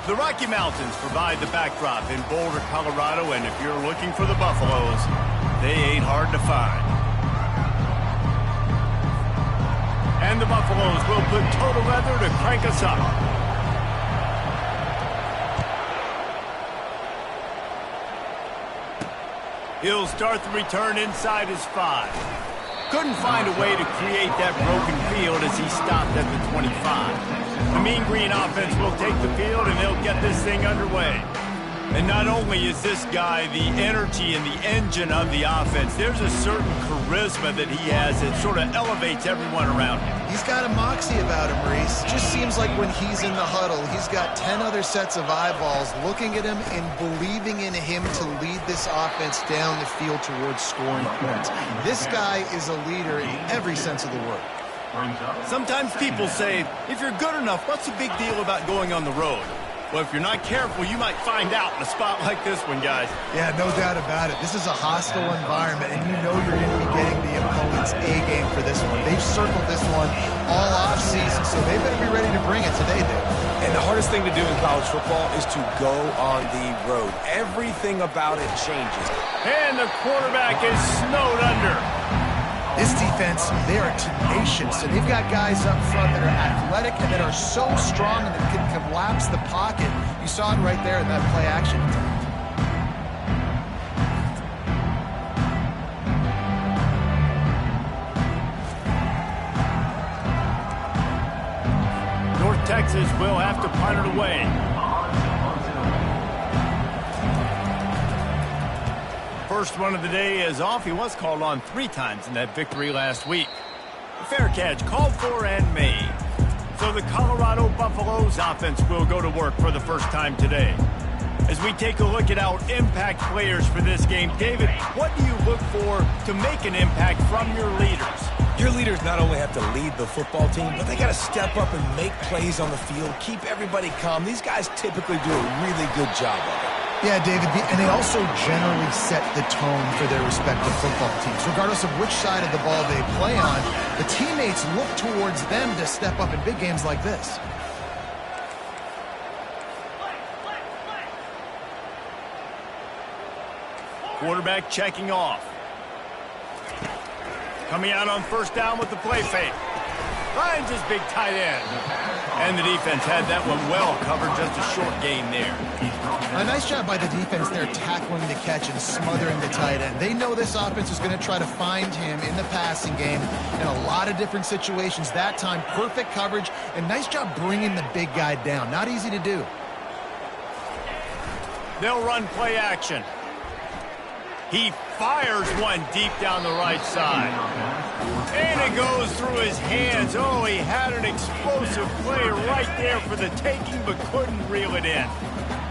The Rocky Mountains provide the backdrop in Boulder, Colorado, and if you're looking for the Buffaloes, they ain't hard to find. And the Buffaloes will put total weather to crank us up. He'll start the return inside his 5. Couldn't find a way to create that broken field as he stopped at the 25. The Mean Green offense will take the field and they'll get this thing underway. And not only is this guy the energy and the engine of the offense, there's a certain charisma that he has that sort of elevates everyone around him. He's got a moxie about him, Reese. Just seems like when he's in the huddle, he's got 10 other sets of eyeballs looking at him and believing in him to lead this offense down the field towards scoring points. This guy is a leader in every sense of the word. Sometimes people say, if you're good enough, what's the big deal about going on the road? Well, if you're not careful, you might find out in a spot like this one, guys. Yeah, no doubt about it. This is a hostile environment, and you know you're going to be getting the opponent's A-game for this one. They've circled this one all off-season, so they better be ready to bring it today, Dave. And the hardest thing to do in college football is to go on the road. Everything about it changes. And the quarterback is snowed under. This defense, they are tenacious, and they've got guys up front that are athletic and that are so strong and that can collapse the pocket. You saw it right there in that play action. North Texas will have to punt it away. First one of the day is off. He was called on 3 times in that victory last week. A fair catch called for and made. So the Colorado Buffaloes offense will go to work for the first time today. As we take a look at our impact players for this game, David, what do you look for to make an impact from your leaders? Your leaders not only have to lead the football team, but they got to step up and make plays on the field, keep everybody calm. These guys typically do a really good job of it. Yeah, David, and they also generally set the tone for their respective football teams. Regardless of which side of the ball they play on, the teammates look towards them to step up in big games like this. Quarterback checking off. Coming out on first down with the play fake. Finds his big tight end. And the defense had that one well covered, just a short gain there. A nice job by the defense there tackling the catch and smothering the tight end. They know this offense is going to try to find him in the passing game in a lot of different situations. That time, perfect coverage, and nice job bringing the big guy down. Not easy to do. They'll run play action. He fires one deep down the right side. And it goes through his hands. Oh, he had an explosive play right there for the taking, but couldn't reel it in.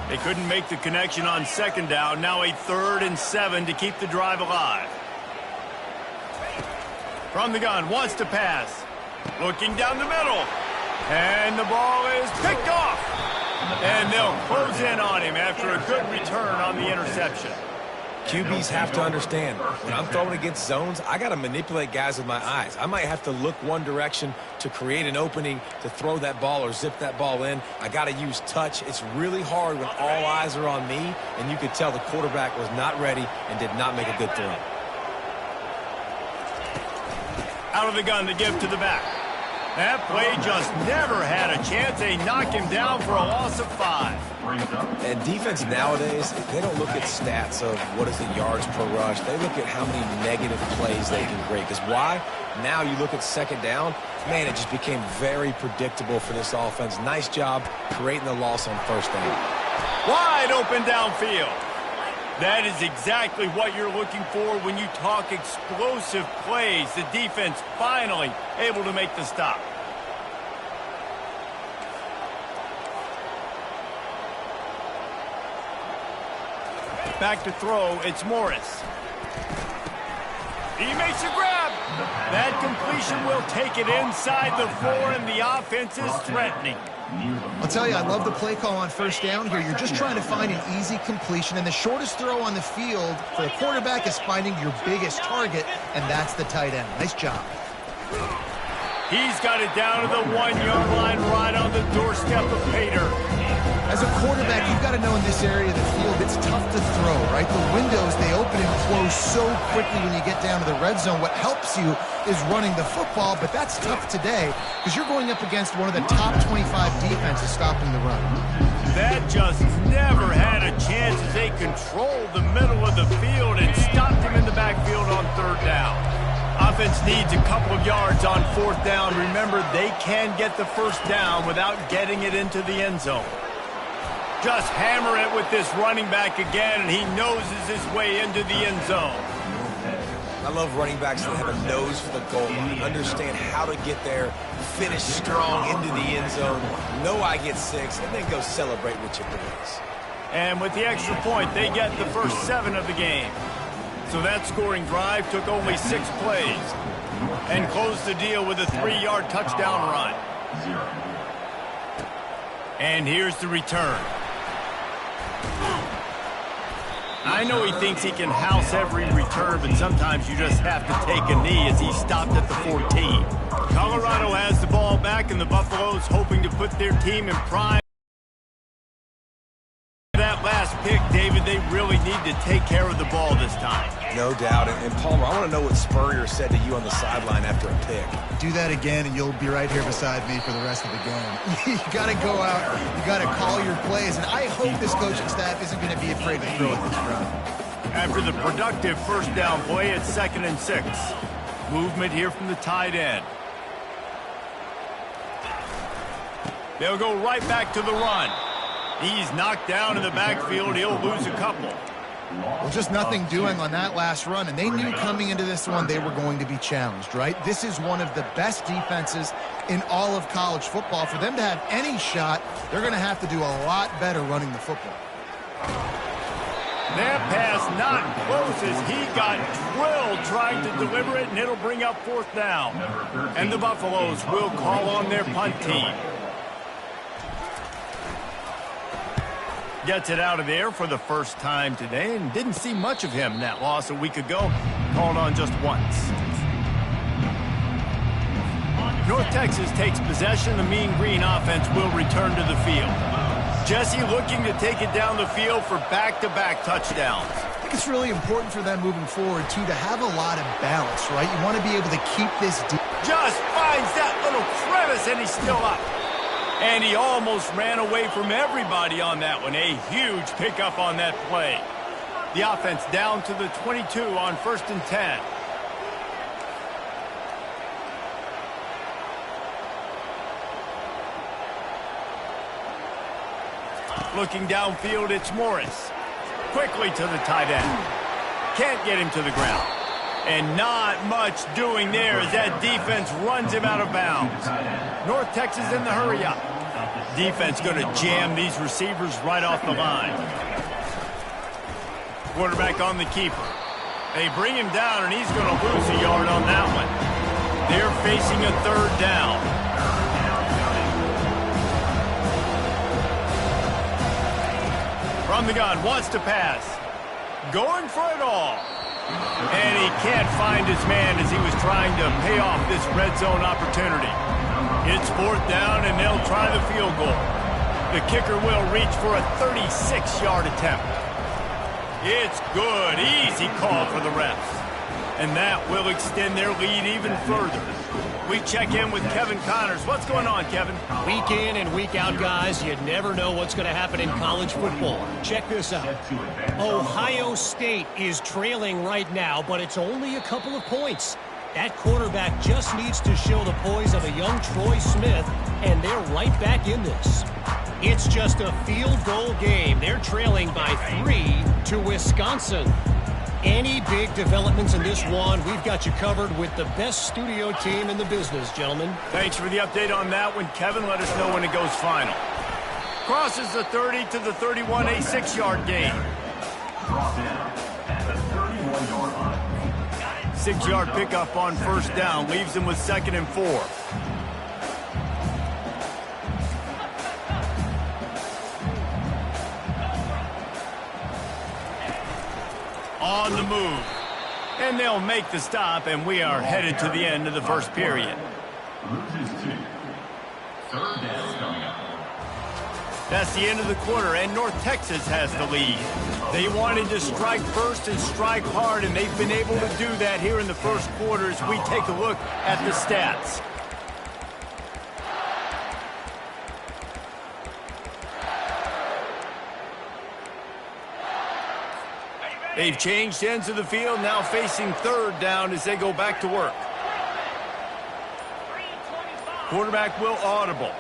They couldn't make the connection on second down. Now a 3rd and 7 to keep the drive alive. From the gun, wants to pass. Looking down the middle. And the ball is picked off. And they'll close in on him after a good return on the interception. QBs have to understand, when I'm throwing against zones, I got to manipulate guys with my eyes. I might have to look one direction to create an opening to throw that ball or zip that ball in. I got to use touch. It's really hard when all eyes are on me, and you could tell the quarterback was not ready and did not make a good throw. Out of the gun to give to the back. That play just never had a chance. They knock him down for a loss of 5. And defense nowadays, they don't look at stats of what is the yards per rush. They look at how many negative plays they can create. Because why? Now you look at second down, man, it just became very predictable for this offense. Nice job creating the loss on first down. Wide open downfield. That is exactly what you're looking for when you talk explosive plays. The defense finally able to make the stop. Back to throw, it's Morris. He makes a grab. That completion will take it inside the 4, and the offense is threatening. I'll tell you, I love the play call on first down here. You're just trying to find an easy completion, and the shortest throw on the field for the quarterback is finding your biggest target, and that's the tight end. Nice job. He's got it down to the 1-yard line right on the doorstep of Pater. As a quarterback, you've got to know in this area of the field, it's tough to throw, right? The windows, they open and close so quickly when you get down to the red zone. What helps you is running the football, but that's tough today because you're going up against one of the top 25 defenses stopping the run. That just never had a chance as they controlled the middle of the field and stopped him in the backfield on third down. Offense needs a couple of yards on fourth down. Remember, they can get the first down without getting it into the end zone. Just hammer it with this running back again, and he noses his way into the end zone. I love running backs that have a nose for the goal line, understand how to get there, finish strong into the end zone, know I get 6, and then go celebrate with your boys. And with the extra point, they get the first 7 of the game. So that scoring drive took only 6 plays and closed the deal with a 3-yard touchdown run. And here's the return. I know he thinks he can house every return, but sometimes you just have to take a knee as he stopped at the 14. Colorado has the ball back, and the Buffaloes hoping to put their team in prime. That last pick, David, they really need to take care of the ball this time. No doubt. And Palmer, I want to know what Spurrier said to you on the sideline after a pick. Do that again, and you'll be right here beside me for the rest of the game. You got to go out. You got to call your plays, and I hope this coaching staff isn't going to be afraid to throw at this run. After the productive first down play, it's 2nd and 6. Movement here from the tight end. They'll go right back to the run. He's knocked down in the backfield. He'll lose a couple. Well, just nothing doing on that last run, and they knew coming into this one they were going to be challenged, right? This is one of the best defenses in all of college football. For them to have any shot, they're going to have to do a lot better running the football. That pass not close as he got drilled trying to deliver it, and it'll bring up 4th down. And the Buffaloes will call on their punt team. Gets it out of there for the first time today, and didn't see much of him in that loss a week ago. Called on just once. North Texas takes possession. The Mean Green offense will return to the field. Jesse looking to take it down the field for back-to-back touchdowns. I think it's really important for them moving forward, too, to have a lot of balance, right? You want to be able to keep this deep. Just finds that little crevice, and he's still up. And he almost ran away from everybody on that one. A huge pickup on that play. The offense down to the 22 on 1st and 10. Looking downfield, it's Morris. Quickly to the tight end. Can't get him to the ground. And not much doing there as that defense runs him out of bounds. North Texas in the hurry-up. Defense going to jam these receivers right off the line. Quarterback on the keeper. They bring him down, and he's going to lose a yard on that one. They're facing a 3rd down. From the gun, wants to pass. Going for it all. And he can't find his man as he was trying to pay off this red zone opportunity. It's 4th down, and they'll try the field goal. The kicker will reach for a 36-yard attempt. It's good. Easy call for the refs. And that will extend their lead even further. We check in with Kevin Connors. What's going on, Kevin? Week in and week out, guys, you never know what's going to happen in college football. Check this out. Ohio State is trailing right now, but it's only a couple of points. That quarterback just needs to show the poise of a young Troy Smith, and they're right back in this. It's just a field goal game. They're trailing by 3 to Wisconsin. Any big developments in this one, we've got you covered with the best studio team in the business, gentlemen. Thanks for the update on that one, Kevin. Let us know when it goes final. Crosses the 30 to the 31, a 6-yard gain. 6-yard pickup on 1st down, leaves him with 2nd and 4. On the move. And they'll make the stop, and we are headed to the end of the first period. That's the end of the quarter, and North Texas has the lead. They wanted to strike first and strike hard, and they've been able to do that here in the first quarter as we take a look at the stats. They've changed ends of the field, now facing third down as they go back to work. Quarterback will audible.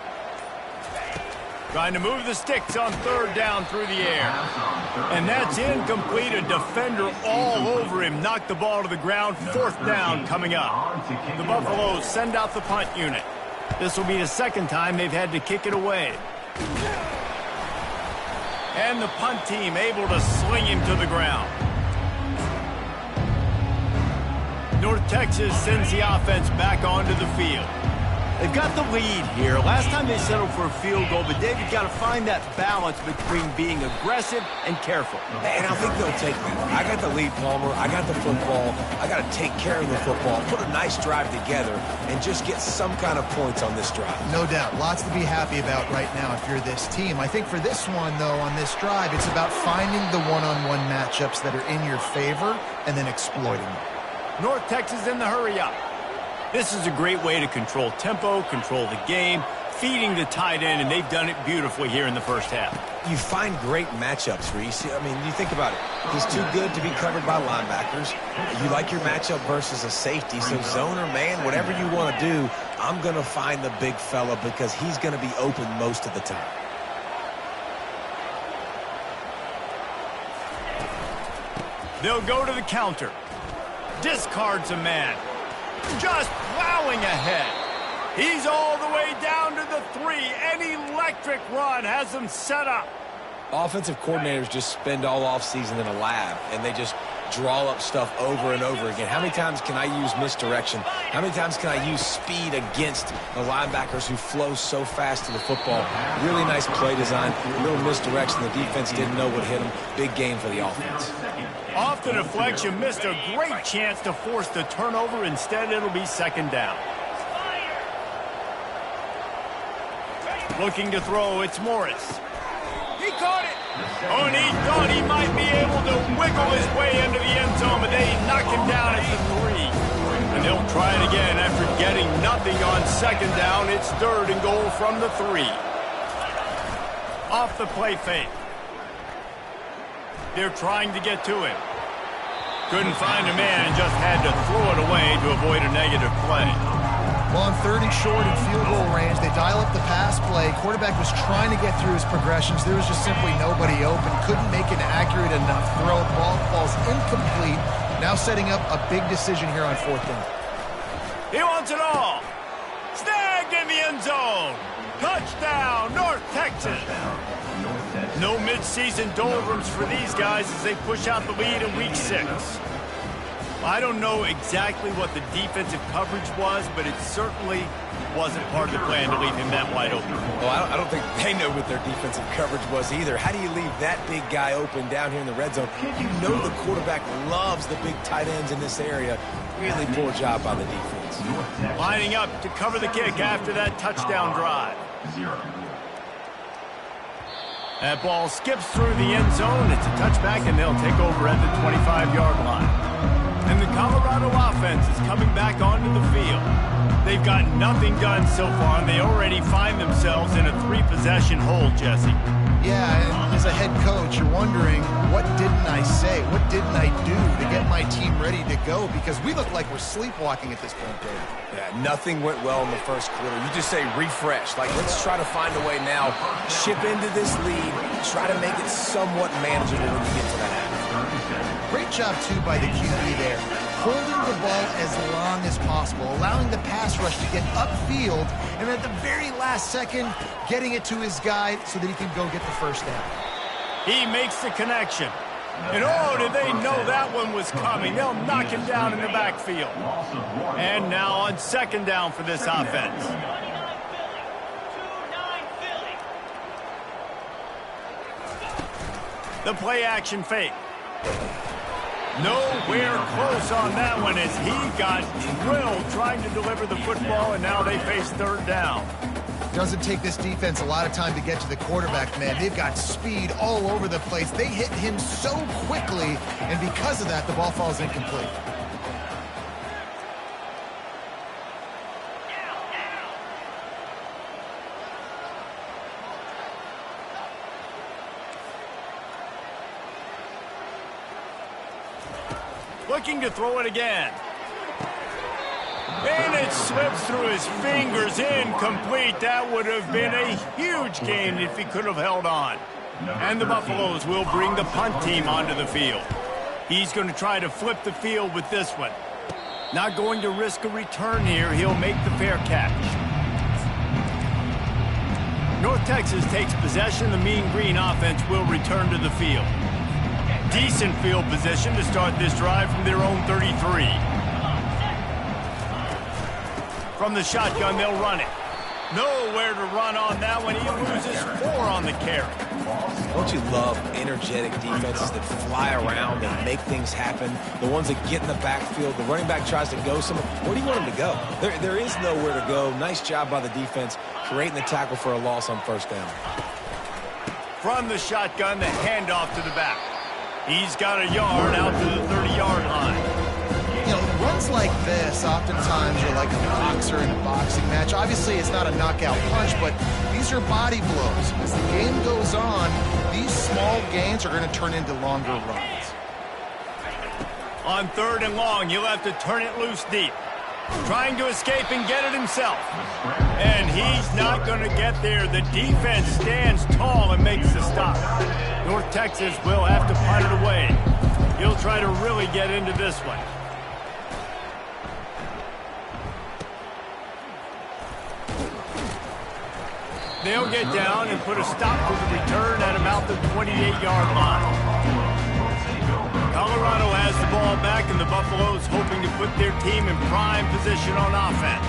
Trying to move the sticks on third down through the air. And that's incomplete. A defender all over him. Knocked the ball to the ground. Fourth down coming up. The Buffaloes send out the punt unit. This will be the second time they've had to kick it away. And the punt team able to sling him to the ground. North Texas sends the offense back onto the field. They've got the lead here. Last time they settled for a field goal, but Dave, you've got to find that balance between being aggressive and careful. And I think they'll take me. I got the lead, Palmer. I got the football. I got to take care of the football, put a nice drive together, and just get some kind of points on this drive. No doubt. Lots to be happy about right now if you're this team. I think for this one, though, on this drive, it's about finding the one-on-one matchups that are in your favor and then exploiting them. North Texas in the hurry-up. This is a great way to control tempo, control the game, feeding the tight end, and they've done it beautifully here in the first half. You find great matchups, Reese. I mean, you think about it. He's too good to be covered by linebackers. You like your matchup versus a safety, so zone or man, whatever you want to do, I'm going to find the big fella because he's going to be open most of the time. They'll go to the counter. Discards a man. Just plowing ahead. He's all the way down to the 3. An electric run has him set up. Offensive coordinators just spend all offseason in a lab, and they just draw up stuff over and over again. How many times can I use misdirection? How many times can I use speed against the linebackers who flow so fast to the football? Really nice play design, a little misdirection. The defense didn't know what hit them. Big game for the offense. Off the deflection, missed a great chance to force the turnover. Instead, it'll be second down. Looking to throw, it's Morris. He caught it. Oh, and he thought he might be able to wiggle his way into the end zone, but they knock him down at the 3. And they'll try it again after getting nothing on second down. It's third and goal from the 3. Off the play fake. They're trying to get to him. Couldn't find a man and just had to throw it away to avoid a negative play. Well, on third and short and field goal range, they dial up the pass play. Quarterback was trying to get through his progressions. There was just simply nobody open. Couldn't make an accurate enough throw. Ball falls incomplete. Now setting up a big decision here on fourth down. He wants it all. Snagged in the end zone. Touchdown, North Texas. No midseason doldrums for these guys as they push out the lead in week 6. I don't know exactly what the defensive coverage was, but it certainly wasn't part of the plan to leave him that wide open. Well, I don't think they know what their defensive coverage was either. How do you leave that big guy open down here in the red zone? You know the quarterback loves the big tight ends in this area. Really poor job by the defense. Lining up to cover the kick after that touchdown drive. That ball skips through the end zone. It's a touchback, and they'll take over at the 25-yard line. And the Colorado offense is coming back onto the field. They've got nothing done so far, and they already find themselves in a 3-possession hole, Jesse. Yeah, and as a head coach, you're wondering, what didn't I say? What didn't I do to get my team ready to go? Because we look like we're sleepwalking at this point, Dave. Yeah, nothing went well in the first quarter. You just say refresh. Like, let's try to find a way now. Ship into this lead. Try to make it somewhat manageable when you get to that half. Great job, too, by the QB there. Holding the ball as long as possible, allowing the pass rush to get upfield, and at the very last second, getting it to his guy so that he can go get the first down. He makes the connection. And oh, did they know that one was coming. They'll knock him down in the backfield. And now on second down for this offense. The play action fake. Nowhere close on that one as he got drilled trying to deliver the football, and now they face third down. Doesn't take this defense a lot of time to get to the quarterback, man. They've got speed all over the place. They hit him so quickly, and because of that, the ball falls incomplete. Looking to throw it again. And it slips through his fingers, incomplete. That would have been a huge gain if he could have held on. And the Buffaloes will bring the punt team onto the field. He's going to try to flip the field with this one. Not going to risk a return here. He'll make the fair catch. North Texas takes possession. The Mean Green offense will return to the field. Decent field position to start this drive from their own 33. From the shotgun, they'll run it. Nowhere to run on that one. He loses 4 on the carry. Don't you love energetic defenses that fly around and make things happen? The ones that get in the backfield. The running back tries to go somewhere. Where do you want him to go? There is nowhere to go. Nice job by the defense creating the tackle for a loss on first down. From the shotgun, the handoff to the back. He's got a yard out to the 30-yard line. You know, runs like this, oftentimes are like a boxer in a boxing match. Obviously, it's not a knockout punch, but these are body blows. As the game goes on, these small gains are going to turn into longer runs. On 3rd and long, he'll have to turn it loose deep. Trying to escape and get it himself. And he's not going to get there. The defense stands tall and makes the stop. North Texas will have to punt it away. He'll try to really get into this one. They'll get down and put a stop to the return at about the 28-yard line. Colorado has the ball back, and the Buffaloes hoping to put their team in prime position on offense.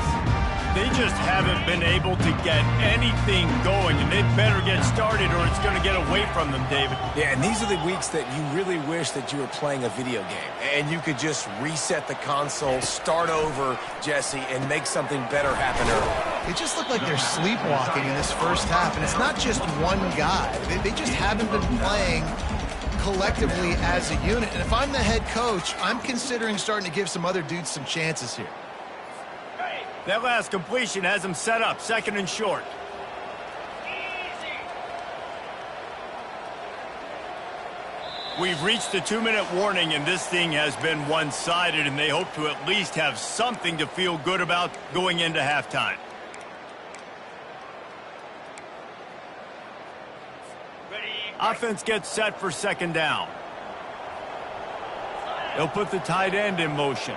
They just haven't been able to get anything going, and they'd better get started or it's going to get away from them, David. Yeah, and these are the weeks that you really wish that you were playing a video game and you could just reset the console, start over, Jesse, and make something better happen early. They just look like they're sleepwalking in this first half, and it's not just one guy. They just haven't been playing collectively as a unit. And if I'm the head coach, I'm considering starting to give some other dudes some chances here. That last completion has him set up, 2nd and short. We've reached the 2-minute warning, and this thing has been one-sided, and they hope to at least have something to feel good about going into halftime. Offense gets set for 2nd down. They'll put the tight end in motion.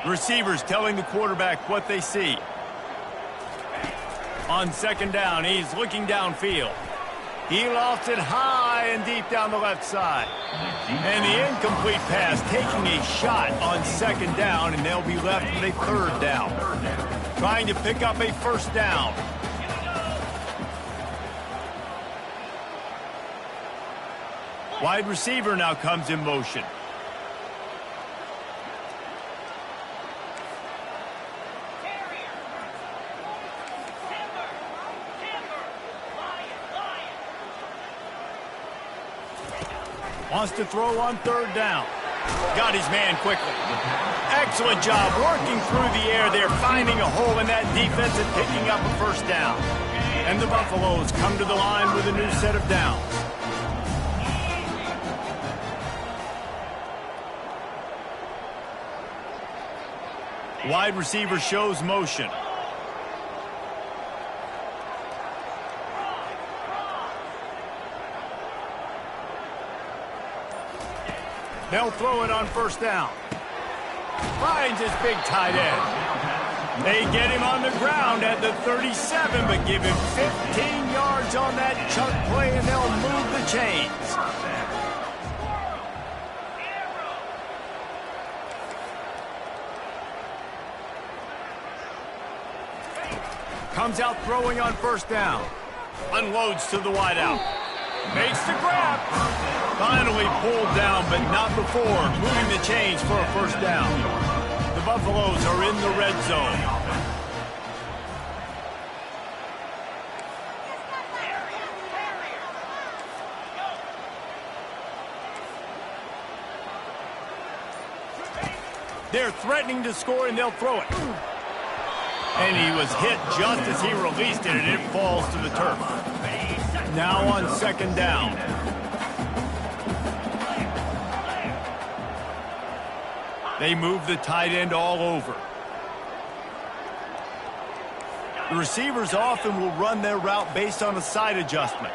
Receivers telling the quarterback what they see. On 2nd down, he's looking downfield. He lofts it high and deep down the left side. And the incomplete pass taking a shot on 2nd down, and they'll be left with a 3rd down. Trying to pick up a 1st down. Wide receiver now comes in motion. Wants to throw on 3rd down. Got his man quickly. Excellent job working through the air there, finding a hole in that defense and picking up a 1st down. And the Buffaloes come to the line with a new set of downs. Wide receiver shows motion. They'll throw it on 1st down. Finds his big tight end. They get him on the ground at the 37, but give him 15 yards on that chunk play, and they'll move the chains. Comes out throwing on 1st down. Unloads to the wideout. Makes the grab. Finally pulled down, but not before moving the chains for a first down. The Buffaloes are in the red zone. They're threatening to score, and they'll throw it. And he was hit just as he released it, and it falls to the turf. Now on second down. They move the tight end all over. The receivers often will run their route based on a side adjustment.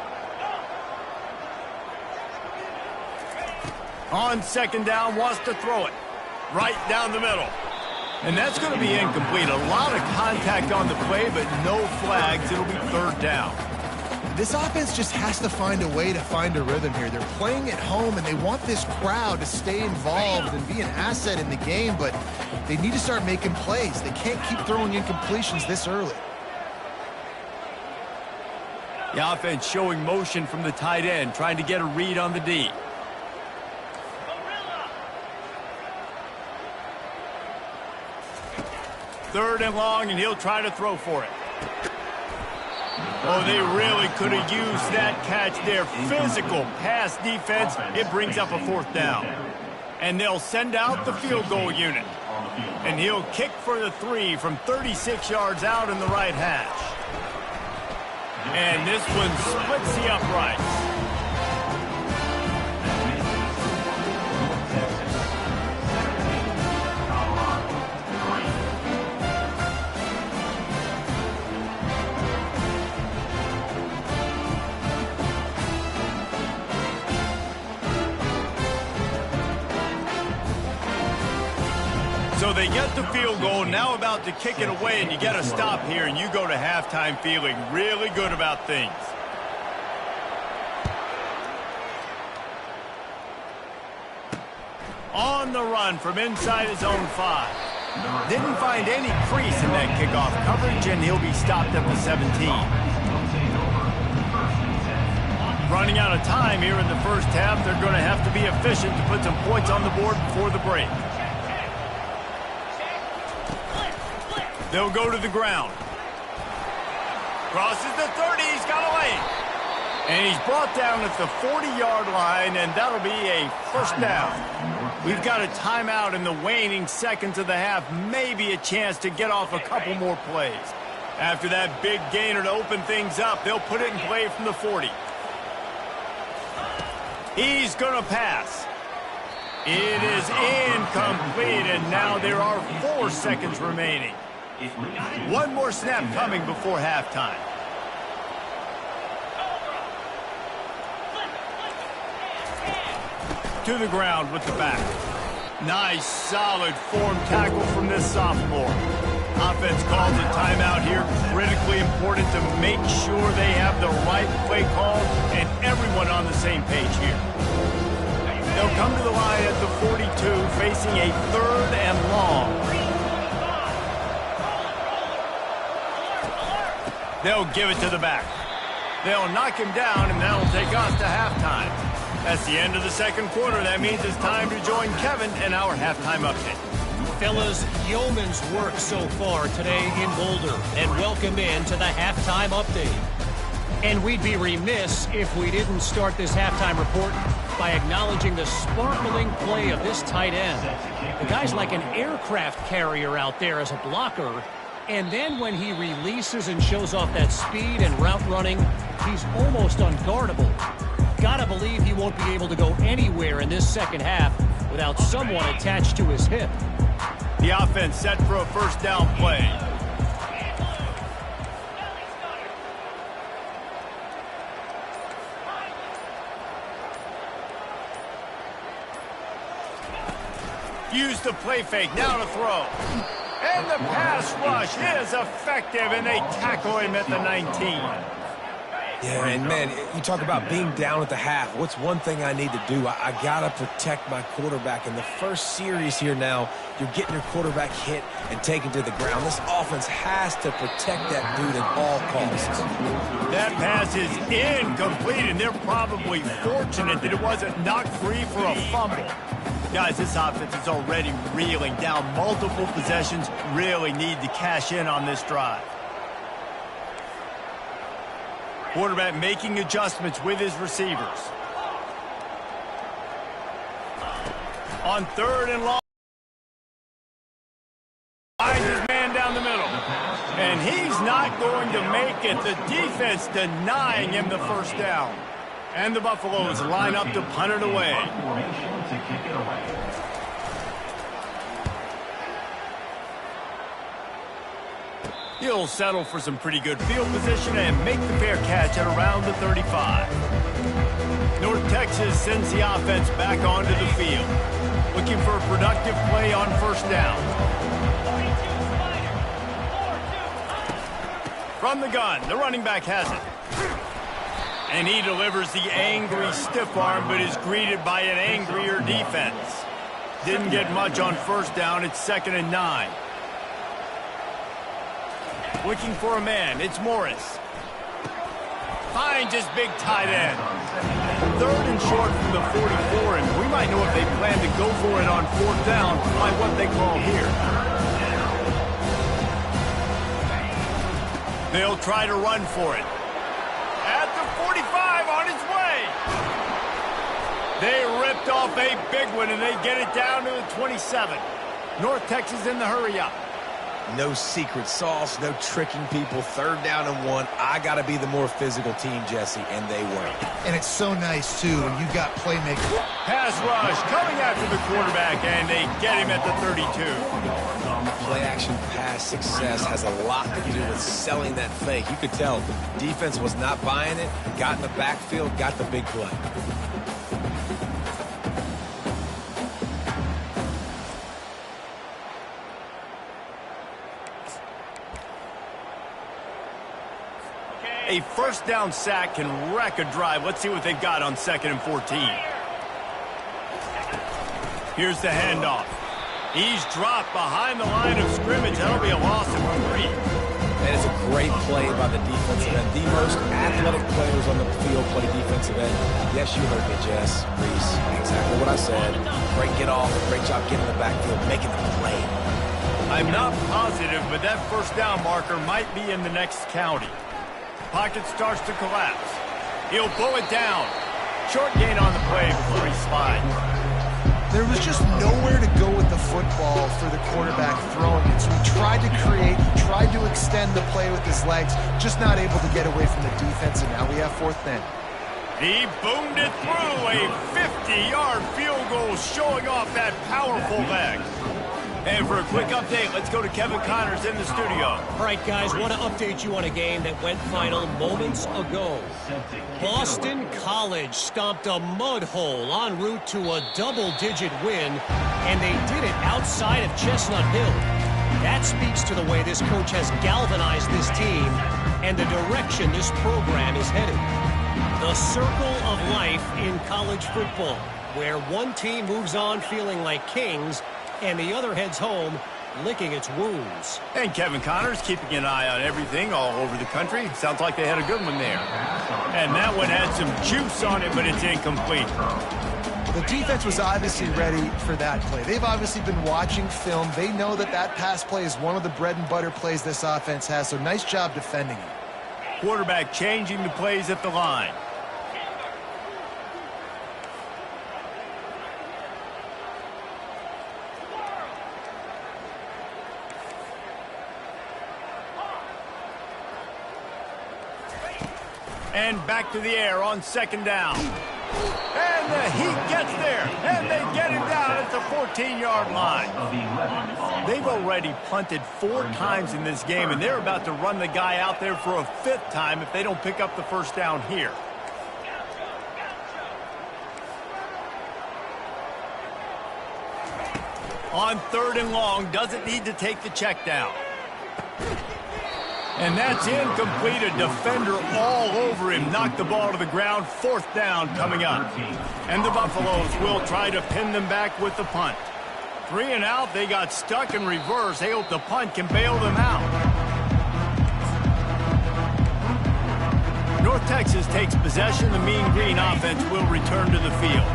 On second down, wants to throw it. Right down the middle. And that's going to be incomplete. A lot of contact on the play, but no flags. It'll be third down. This offense just has to find a way to find a rhythm here. They're playing at home, and they want this crowd to stay involved and be an asset in the game, but they need to start making plays. They can't keep throwing incompletions this early. The offense showing motion from the tight end, trying to get a read on the D. Third and long, and he'll try to throw for it. Oh, they really could have used that catch there. Physical pass defense. It brings up a fourth down. And they'll send out the field goal unit. And he'll kick for the 3 from 36 yards out in the right hash. And this one splits the uprights. So they get the field goal, now about to kick it away, and you get a stop here, and you go to halftime feeling really good about things. On the run from inside his own 5. Didn't find any crease in that kickoff coverage, and he'll be stopped at the 17. Running out of time here in the first half, they're going to have to be efficient to put some points on the board before the break. They'll go to the ground. Crosses the 30, he's got a lane. And he's brought down at the 40-yard line, and that'll be a first down. We've got a timeout in the waning seconds of the half, maybe a chance to get off a couple more plays. After that big gainer to open things up, they'll put it in play from the 40. He's going to pass. It is incomplete, and now there are 4 seconds remaining. One more snap coming before halftime. To the ground with the back. Nice, solid form tackle from this sophomore. Offense calls a timeout here. Critically important to make sure they have the right play call and everyone on the same page here. They'll come to the line at the 42, facing a third and long. They'll give it to the back. They'll knock him down, and that'll take us to halftime. That's the end of the second quarter. That means it's time to join Kevin in our halftime update. Fellas, yeoman's work so far today in Boulder, and welcome in to the halftime update. And we'd be remiss if we didn't start this halftime report by acknowledging the sparkling play of this tight end. The guy's like an aircraft carrier out there as a blocker. And then when he releases and shows off that speed and route running, he's almost unguardable. Gotta believe he won't be able to go anywhere in this second half without someone attached to his hip. The offense set for a first down play. Use the play fake, now to throw. And the pass rush is effective, and they tackle him at the 19. Yeah, and man, you talk about being down at the half. What's one thing I need to do? I got to protect my quarterback. In the first series here now, you're getting your quarterback hit and taken to the ground. This offense has to protect that dude at all costs. That pass is incomplete, and they're probably fortunate that it wasn't knocked free for a fumble. Guys, this offense is already reeling down multiple possessions. Really need to cash in on this drive. Quarterback making adjustments with his receivers. On 3rd and long. Finds his man down the middle. And he's not going to make it. The defense denying him the first down. And the Buffaloes line up to punt it away. He'll settle for some pretty good field position and make the fair catch at around the 35. North Texas sends the offense back onto the field. Looking for a productive play on first down. From the gun, the running back has it. And he delivers the angry stiff arm, but is greeted by an angrier defense. Didn't get much on first down. It's 2nd and 9. Looking for a man. It's Morris. Finds his big tight end. 3rd and short from the 44, and we might know if they plan to go for it on 4th down by what they call here. They'll try to run for it. At the 45, on his way. They ripped off a big one, and they get it down to the 27. North Texas in the hurry-up. No secret sauce, no tricking people. 3rd down and 1. I got to be the more physical team, Jesse, and they were. And it's so nice, too, when you've got playmakers. Pass rush coming after the quarterback, and they get him at the 32. Play-action pass success has a lot to do with selling that fake. You could tell defense was not buying it, got in the backfield, got the big play. A first down sack can wreck a drive. Let's see what they've got on 2nd and 14. Here's the handoff. He's dropped behind the line of scrimmage. That'll be a loss of 3. That is a great play by the defensive end. The most athletic players on the field play defensive end. Yes, you heard me, Jess, Reese. Exactly what I said. Great get off. Great job getting in the backfield, making the play. I'm not positive, but that first down marker might be in the next county. Pocket starts to collapse. He'll pull it down. Short gain on the play before he slides. There was just nowhere to go with the football for the quarterback throwing it. So he tried to create, he tried to extend the play with his legs, just not able to get away from the defense, and now we have 4th down. He boomed it through. A 50-yard field goal showing off that powerful leg. And for a quick update, let's go to Kevin Connors in the studio. All right, guys, want to update you on a game that went final moments ago. Boston College stomped a mud hole en route to a double-digit win, and they did it outside of Chestnut Hill. That speaks to the way this coach has galvanized this team and the direction this program is headed. The circle of life in college football, where one team moves on feeling like kings and the other heads home licking its wounds. And Kevin Connors keeping an eye on everything all over the country. Sounds like they had a good one there. And that one had some juice on it, but it's incomplete. The defense was obviously ready for that play. They've obviously been watching film. They know that that pass play is one of the bread and butter plays this offense has, so nice job defending it. Quarterback changing the plays at the line. And back to the air on 2nd down. And the Heat gets there. And they get him down at the 14-yard line. They've already punted 4 times in this game, and they're about to run the guy out there for a 5th time if they don't pick up the first down here. On 3rd and long, doesn't need to take the check down. And that's incomplete. A defender all over him. Knocked the ball to the ground. 4th down coming up. And the Buffaloes will try to pin them back with the punt. 3 and out. They got stuck in reverse. They hope the punt can bail them out. North Texas takes possession. The Mean Green offense will return to the field.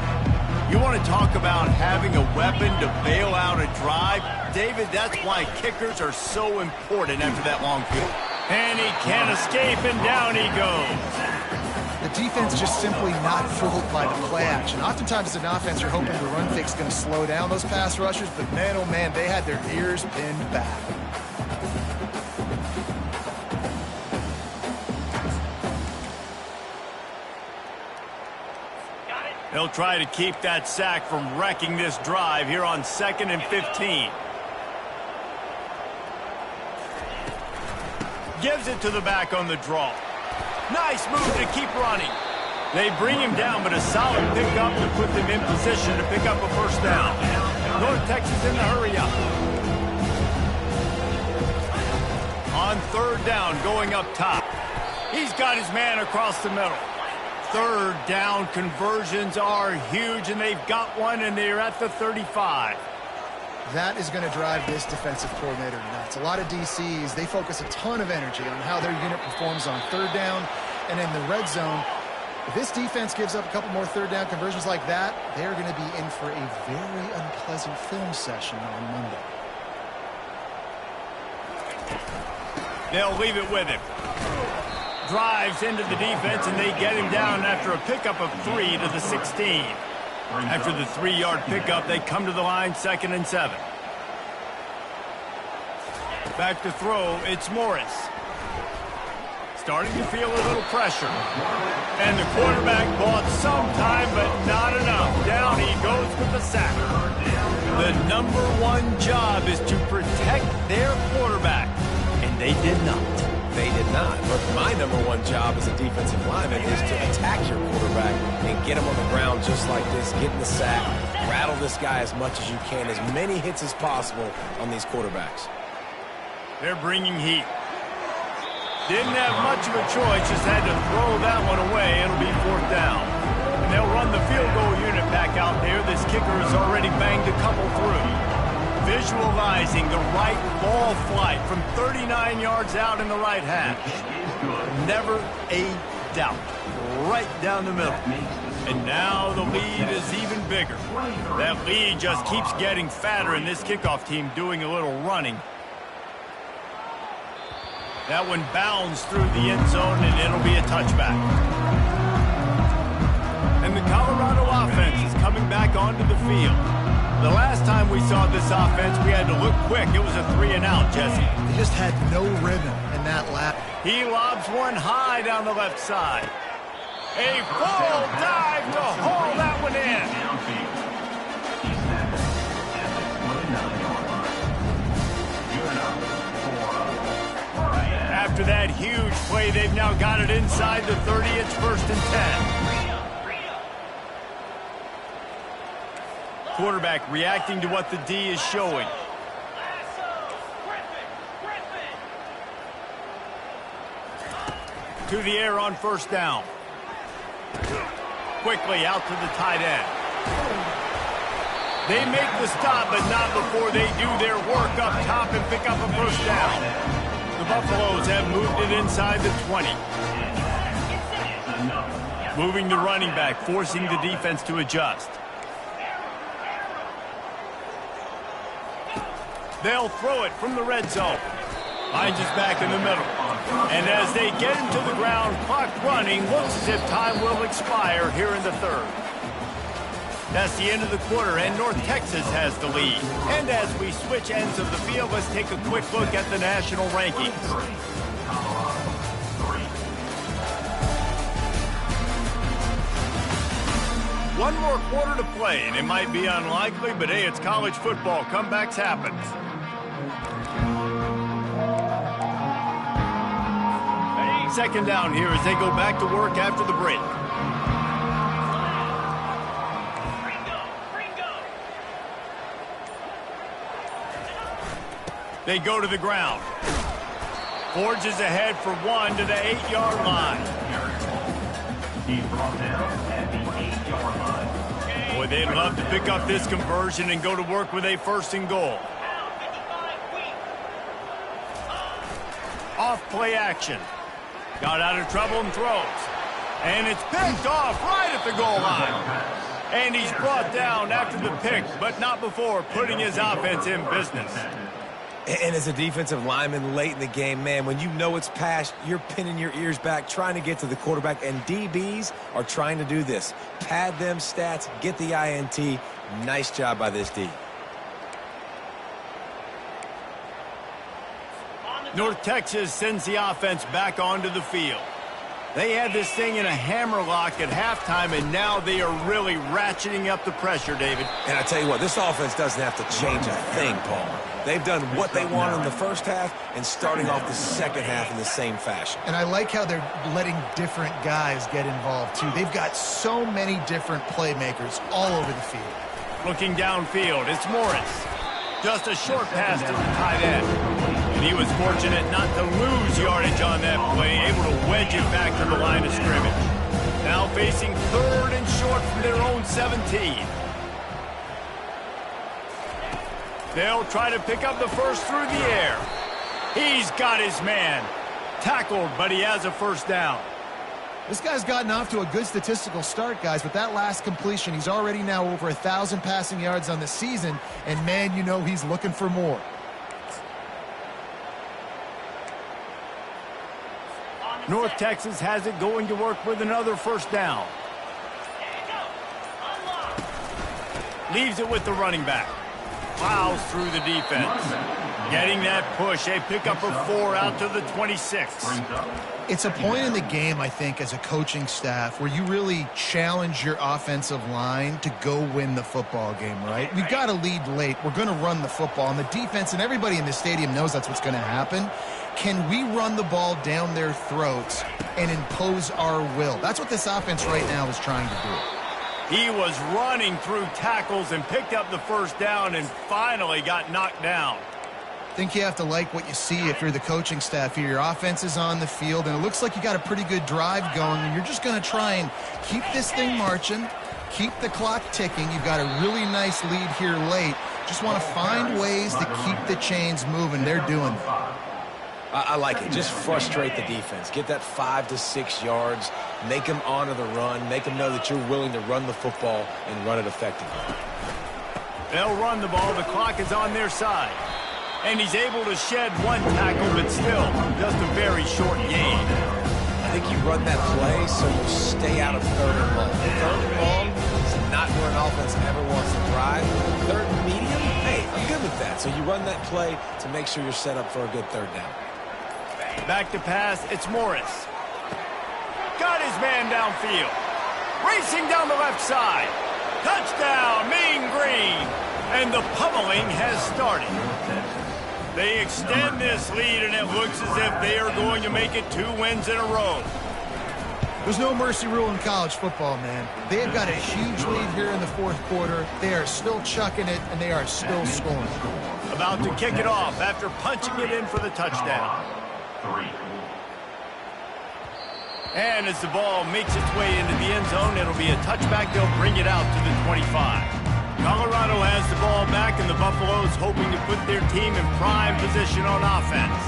You want to talk about having a weapon to bail out a drive? David, that's why kickers are so important after that long field. And he can't escape, and down he goes. The defense just simply not fooled by the play action. Oftentimes as an offense, you're hoping the run fake's going to slow down those pass rushers, but man, oh man, they had their ears pinned back. They'll try to keep that sack from wrecking this drive here on 2nd and 15. Gives it to the back on the draw. Nice move to keep running. They bring him down, but a solid pickup to put them in position to pick up a 1st down. North Texas in the hurry up. On 3rd down, going up top. He's got his man across the middle. 3rd down conversions are huge, and they've got one, and they're at the 35. That is going to drive this defensive coordinator nuts. A lot of DCs, they focus a ton of energy on how their unit performs on 3rd down and in the red zone. If this defense gives up a couple more 3rd down conversions like that, they're going to be in for a very unpleasant film session on Monday. They'll leave it with him. Drives into the defense, and they get him down after a pickup of 3 to the 16. After the 3-yard pickup, they come to the line, 2nd and 7. Back to throw, it's Morris. Starting to feel a little pressure. And the quarterback bought some time, but not enough. Down he goes with the sack. The #1 job is to protect their quarterback, and they did not. They did not. But my #1 job as a defensive lineman is to attack your quarterback and get him on the ground just like this, get in the sack, rattle this guy as much as you can, as many hits as possible on these quarterbacks. They're bringing heat. Didn't have much of a choice, just had to throw that one away. It'll be 4th down. And they'll run the field goal unit back out there. This kicker has already banged a couple through. Visualizing the right ball flight from 39 yards out in the right hash. Never a doubt. Right down the middle. And now the lead is even bigger. That lead just keeps getting fatter, and this kickoff team doing a little running. That one bounds through the end zone, and it'll be a touchback. And the Colorado offense is coming back onto the field. The last time we saw this offense, we had to look quick. It was a 3 and out, Jesse. They just had no rhythm in that lap. He lobs one high down the left side. A full dive to haul that one in. After that huge play, they've now got it inside the 30. It's 1st and 10. Quarterback reacting to what the D is showing. To the air on 1st down. Quickly out to the tight end. They make the stop, but not before they do their work up top and pick up a 1st down. The Buffaloes have moved it inside the 20. Moving the running back, forcing the defense to adjust. They'll throw it from the red zone. Hines is back in the middle. And as they get him to the ground, clock running, looks as if time will expire here in the 3rd. That's the end of the quarter, and North Texas has the lead. And as we switch ends of the field, let's take a quick look at the national rankings. One more quarter to play, and it might be unlikely, but hey, it's college football. Comebacks happen. Second down here as they go back to work after the break. They go to the ground. Forges ahead for one to the 8-yard line. He's brought down at the 8-yard line. Boy, they'd love to pick up this conversion and go to work with a 1st and goal. Off play action. Got out of trouble and throws. And it's picked off right at the goal line. And he's brought down after the pick, but not before putting his offense in business. And as a defensive lineman late in the game, man, when you know it's passed, you're pinning your ears back, trying to get to the quarterback, and DBs are trying to do this. Pad them stats, get the INT. Nice job by this D. North Texas sends the offense back onto the field. They had this thing in a hammerlock at halftime, and now they are really ratcheting up the pressure, David. And I tell you what, this offense doesn't have to change a thing, Paul. They've done what they wanted in the first half and starting off the second half in the same fashion. And I like how they're letting different guys get involved, too. They've got so many different playmakers all over the field. Looking downfield, it's Morris. Just a short pass to the tight end. And he was fortunate not to lose yardage on that play, able to wedge it back to the line of scrimmage. Now facing 3rd and short from their own 17. They'll try to pick up the first through the air. He's got his man. Tackled, but he has a 1st down. This guy's gotten off to a good statistical start, guys. With that last completion, he's already now over 1,000 passing yards on the season. And, man, you know he's looking for more. North Texas has it going to work with another 1st down. Leaves it with the running back. Plows through the defense. Getting that push, a pickup of 4 out to the 26. It's a point in the game, I think, as a coaching staff where you really challenge your offensive line to go win the football game, right? We've got to lead late. We're going to run the football. And the defense and everybody in the stadium knows that's what's going to happen. Can we run the ball down their throats and impose our will? That's what this offense right now is trying to do. He was running through tackles and picked up the 1st down and finally got knocked down. I think you have to like what you see if you're the coaching staff here. Your offense is on the field, and it looks like you got a pretty good drive going, and you're just going to try and keep this thing marching, keep the clock ticking. You've got a really nice lead here late. Just want to find ways to keep the chains moving. They're doing it. I like it. Just frustrate the defense. Get that 5 to 6 yards. Make them honor the run. Make them know that you're willing to run the football and run it effectively. They'll run the ball. The clock is on their side. And he's able to shed 1 tackle, but still just a very short gain. I think you run that play so you stay out of 3rd and long. 3rd and long is not where an offense ever wants to drive. 3rd and medium, hey, I'm good with that. So you run that play to make sure you're set up for a good 3rd down. Back to pass, it's Morris. Got his man downfield. Racing down the left side. Touchdown, Mean Green. And the pummeling has started. They extend this lead, and it looks as if they are going to make it 2 wins in a row. There's no mercy rule in college football, man. They've got a huge lead here in the 4th quarter. They are still chucking it, and they are still scoring. About to kick it off after punching it in for the touchdown. And as the ball makes its way into the end zone, it'll be a touchback. They'll bring it out to the 25. Colorado has the ball back, and the Buffaloes hoping to put their team in prime position on offense.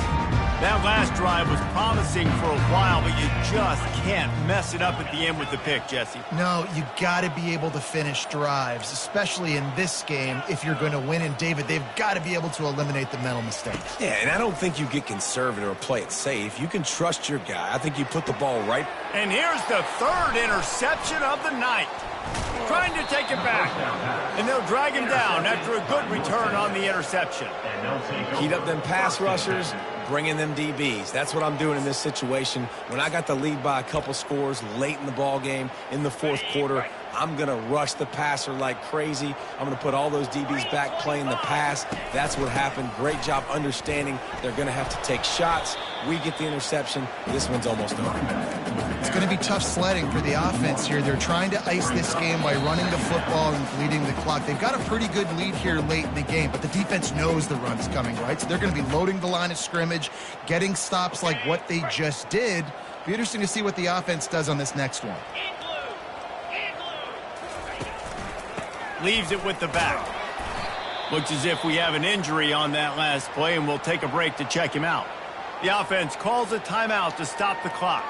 That last drive was promising for a while, but you just can't mess it up at the end with the pick, Jesse. No, you got to be able to finish drives, especially in this game if you're going to win. And, David, they've got to be able to eliminate the mental mistakes. Yeah, and I don't think you get conservative or play it safe. You can trust your guy. I think you put the ball right. And here's the 3rd interception of the night. Trying to take it back. And they'll drag him down after a good return on the interception. Heat up them pass rushers, bring in them DBs. That's what I'm doing in this situation. When I got the lead by a couple scores late in the ball game in the 4th quarter, I'm going to rush the passer like crazy. I'm going to put all those DBs back playing the pass. That's what happened. Great job understanding they're going to have to take shots. We get the interception. This one's almost over. It's going to be tough sledding for the offense here. They're trying to ice this game by running the football and bleeding the clock. They've got a pretty good lead here late in the game, but the defense knows the run's coming, right? So they're going to be loading the line of scrimmage, getting stops like what they just did. Be interesting to see what the offense does on this next one. Leaves it with the back. Looks as if we have an injury on that last play, and we'll take a break to check him out. The offense calls a timeout to stop the clock.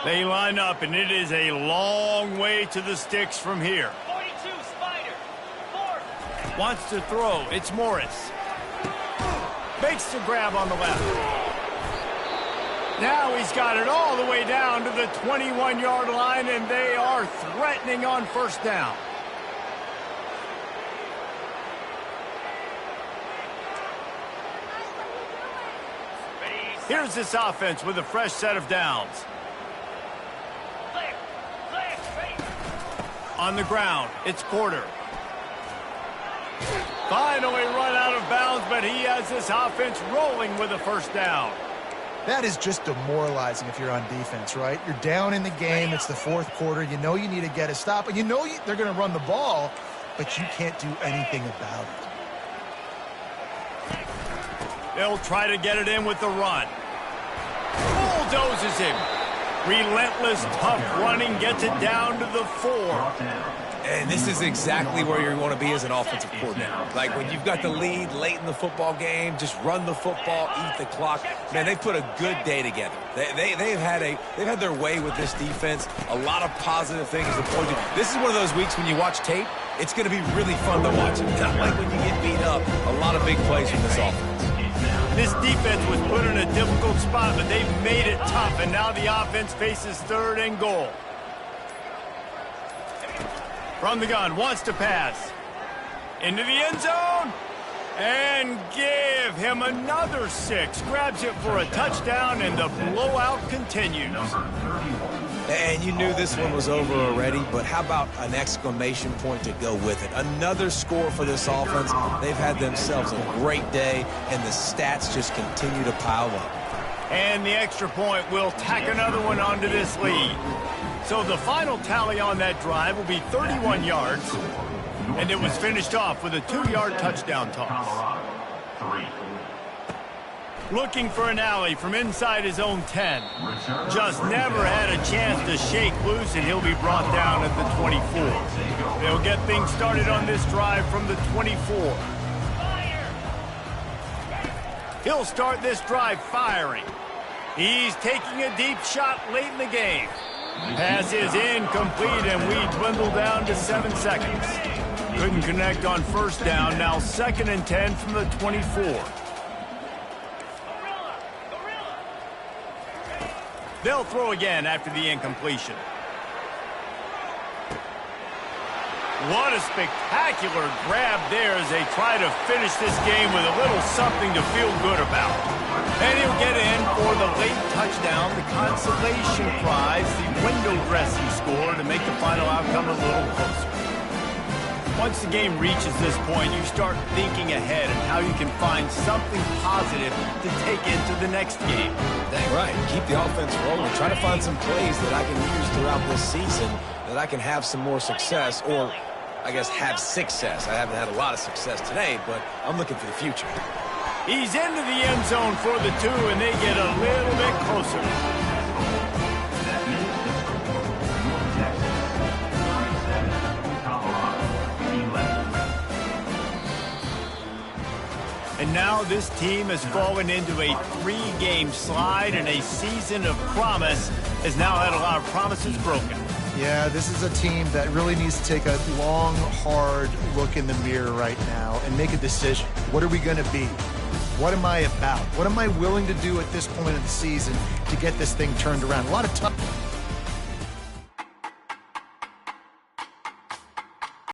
They line up, and it is a long way to the sticks from here. 42, Spider. 4. Wants to throw. It's Morris. Makes the grab on the left. Now he's got it all the way down to the 21-yard line, and they are threatening on first down. Here's this offense with a fresh set of downs. On the ground, it's Porter. Finally run out of bounds, but he has this offense rolling with a first down. That is just demoralizing if you're on defense, right? You're down in the game. It's the fourth quarter. You know you need to get a stop, and you know they're going to run the ball, but you can't do anything about it. They'll try to get it in with the run. Bulldozes him. Relentless, tough running gets it down to the 4. And this is exactly where you want to be as an offensive coordinator. Like when you've got the lead late in the football game, just run the football, eat the clock. Man, they put a good day together. They've had their way with this defense. A lot of positive things to point to. This is one of those weeks when you watch tape, it's going to be really fun to watch. Not like when you get beat up. A lot of big plays from this offense. This defense was put in a difficult spot, but they've made it tough, and now the offense faces 3rd and goal. From the gun, wants to pass. Into the end zone, and give him another 6. Grabs it for a touchdown, and the blowout continues. And you knew this one was over already, but how about an exclamation point to go with it? Another score for this offense. They've had themselves a great day, and the stats just continue to pile up. And the extra point will tack another one onto this lead. So the final tally on that drive will be 31 yards, and it was finished off with a 2-yard touchdown toss. Looking for an alley from inside his own 10. Just never had a chance to shake loose, and he'll be brought down at the 24. They'll get things started on this drive from the 24. He'll start this drive firing. He's taking a deep shot late in the game. Pass is incomplete, and we dwindle down to 7 seconds. Couldn't connect on first down. Now 2nd and 10 from the 24. They'll throw again after the incompletion. What a spectacular grab there as they try to finish this game with a little something to feel good about. And he'll get in for the late touchdown, the consolation prize, the window dressing score to make the final outcome a little closer. Once the game reaches this point, you start thinking ahead and how you can find something positive to take into the next game. Dang right. Keep the offense rolling. Try to find some plays that I can use throughout this season that I can have some more success, or I guess have success. I haven't had a lot of success today, but I'm looking for the future. He's into the end zone for the 2, and they get a little bit closer. And now this team has fallen into a 3-game slide, and a season of promise has now had a lot of promises broken. Yeah, this is a team that really needs to take a long, hard look in the mirror right now and make a decision. What are we going to be? What am I about? What am I willing to do at this point of the season to get this thing turned around? A lot of tough